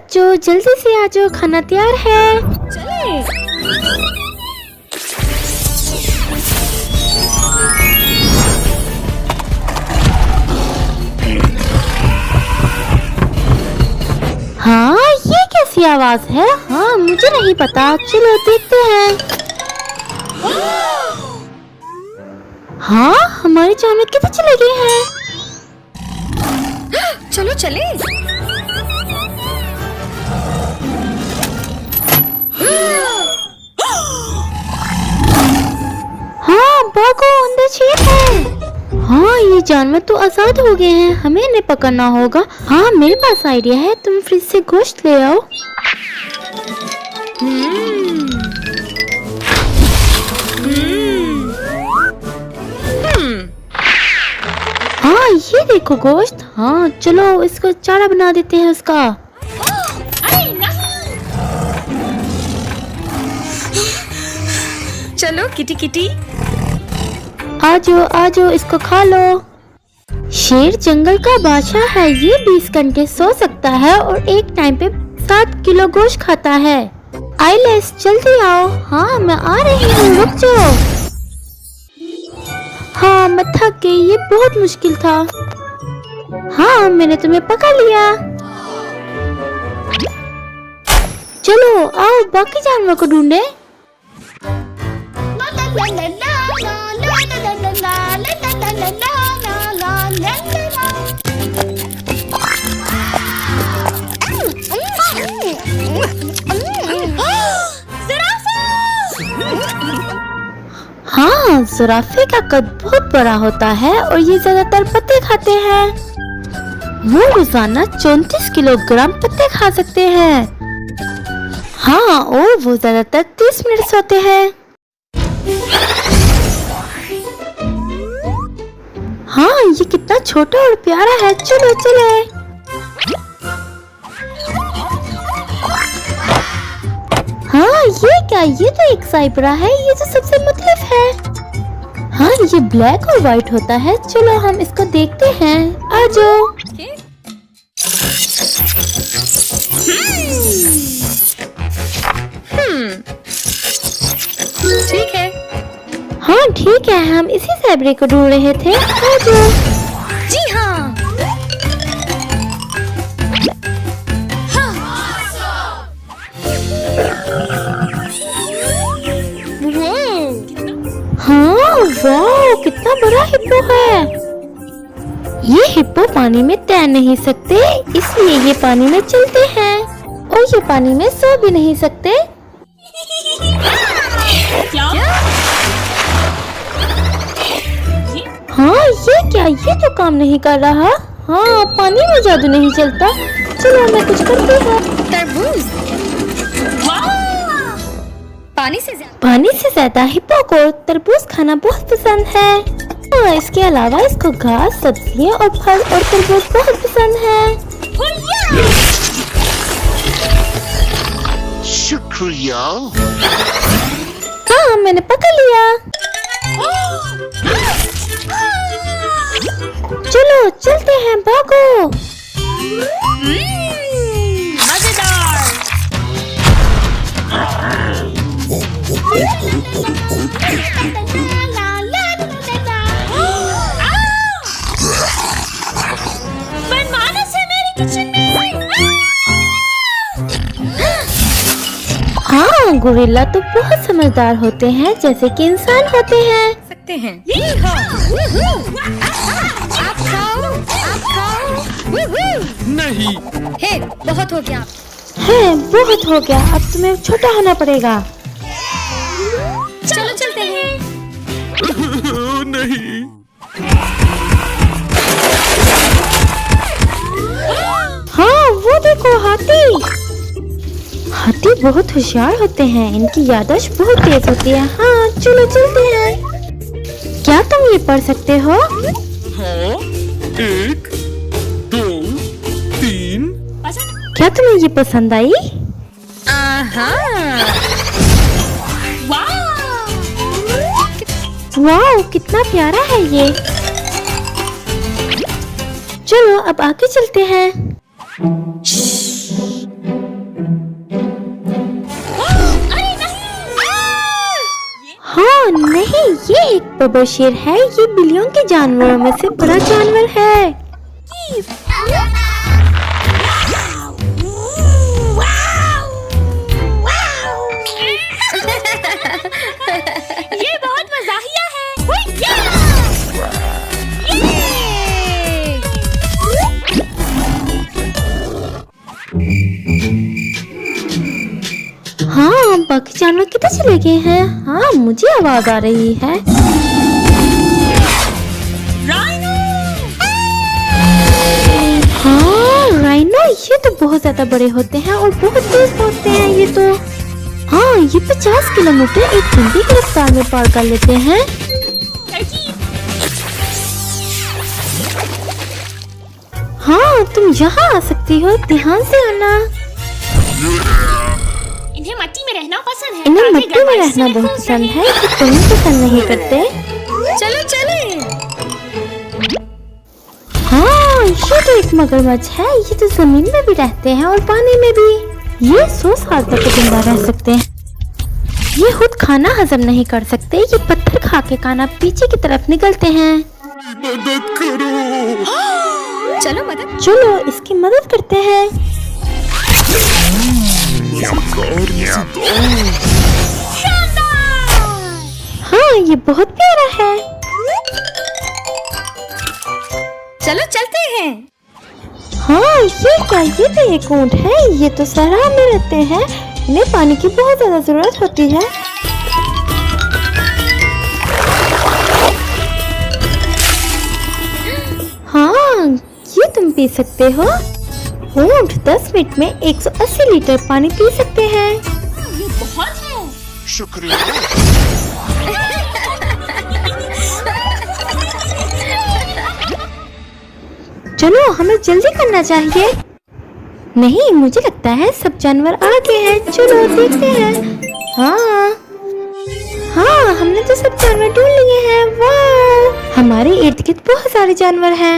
बच्चों जल्दी से आ जाओ, खाना तैयार है। चले। हाँ, ये कैसी आवाज है? हाँ, मुझे नहीं पता, चलो देखते हैं। हाँ, हमारे जानवर किधर चले गए हैं? चलो चले। हाँ, भागो, अंदर छेद है। हाँ, ये जानवर तो आजाद हो गए हैं, हमें इन्हें पकड़ना होगा। हाँ, मेरे पास आइडिया है, तुम फ्रिज से गोश्त ले आओ। हाँ, ये देखो गोश्त। हाँ, चलो इसको चारा बना देते हैं उसका। अरे नहीं। चलो किटी किटी। आजो इसको खा लो। शेर जंगल का बादशाह है, ये 20 घंटे सो सकता है और एक टाइम पे 7 किलो गोश्त खाता है। आइलेस जल्दी आओ। हाँ, मैं आ रही हूँ, रुक जाओ। हाँ, मैं थक गई, ये बहुत मुश्किल था। हाँ, मैंने तुम्हें पकड़ लिया। चलो आओ बाकी जानवर को ढूंढे। हाँ, जिराफे का कद बहुत बड़ा होता है और ये ज्यादातर पत्ते खाते हैं। वो रोजाना 34 किलोग्राम पत्ते खा सकते हैं। हाँ, और वो ज्यादातर 30 मिनट सोते हैं। हाँ, ये कितना छोटा और प्यारा है, चलो चले। हाँ, ये क्या? ये तो एक साइबरा है, ये तो सबसे मुख्तलिफ है। हाँ, ये ब्लैक और व्हाइट होता है। चलो हम इसको देखते हैं, आ जाओ। ठीक है। हाँ ठीक है, हम इसी साइबरे को ढूंढ रहे थे, आ जाओ। जी हाँ। हाँ, वाह, कितना बड़ा हिप्पो है। ये हिप्पो पानी में तैर नहीं सकते, इसलिए ये पानी में चलते हैं और ये पानी में सो भी नहीं सकते। क्या? हाँ, ये क्या? ये तो काम नहीं कर रहा। हाँ, पानी में जादू नहीं चलता। चलो मैं कुछ करती हूँ। तरबूज। पानी से ज्यादा हिप्पो को तरबूज खाना बहुत पसंद है। हाँ, इसके अलावा इसको घास, सब्जियाँ और फल और तरबूज बहुत पसंद है। शुक्रिया। हाँ, मैंने पकड़ लिया। चलो चलते हैं, भागो। मजेदार। मनमानस है मेरे किचन में। हाँ, गोरिल्ला तो बहुत समझदार होते हैं, जैसे कि इंसान होते हैं। सकते हैं। आप खाओ, आप खाओ। नहीं। हे, बहुत हो गया। है, बहुत हो गया, अब तुम्हें छोटा होना पड़ेगा। चलो चलते हैं। नहीं। हाँ, वो देखो हाथी। हाथी बहुत होशियार होते हैं, इनकी याददाश्त बहुत तेज होती है। हाँ, चलो चलते हैं। क्या तुम ये पढ़ सकते हो? हाँ, 1, 2, 3। क्या तुम्हें ये पसंद आई? वाह, कितना प्यारा है ये। चलो अब आगे चलते हैं। बब्बर शेर है, ये बिलियन के जानवरों में से बड़ा जानवर है। ये बहुत मज़ाहिया है। हाँ, बाकी जानवर किधर चले गए हैं? हाँ, मुझे आवाज आ रही है। हाँ, राइनो, ये तो बहुत ज्यादा बड़े होते हैं और बहुत तेज होते हैं ये तो। हाँ, ये 50 किलोमीटर एक घंटे की रफ्तार में पार कर लेते हैं। हाँ, तुम यहाँ आ सकती हो, ध्यान से आना। इन्हें मिट्टी में रहना पसंद है। इन्हें मिट्टी में रहना बहुत पसंद है, ये तुम्हें पसंद नहीं करते। चलो चले। हाँ, ये तो एक मगरमच्छ है, ये तो जमीन में भी रहते हैं और पानी में भी। ये 100 साल तक जिंदा रह सकते हैं। ये खुद खाना हजम नहीं कर सकते, ये पत्थर खा के खाना पीछे की तरफ निकलते हैं। मदद करो। चलो इसकी मदद करते हैं। हाँ, ये बहुत प्यारा है। चलो चलते हैं। हाँ, ये क्या, ये तो एक ऊंट है, ये तो सहरा में रहते हैं, इन्हें पानी की बहुत ज्यादा जरूरत होती है। हाँ, ये तुम पी सकते हो। ऊंट 10 मिनट में 180 लीटर पानी पी सकते हैं। ये बहुत है। शुक्रिया। चलो, हमें जल्दी करना चाहिए। नहीं, मुझे लगता है सब जानवर आ गए हैं। चलो देखते हैं। हाँ, हमने तो सब जानवर ढूंढ लिए हैं। वाह, हमारे इर्द गिर्द बहुत सारे जानवर हैं।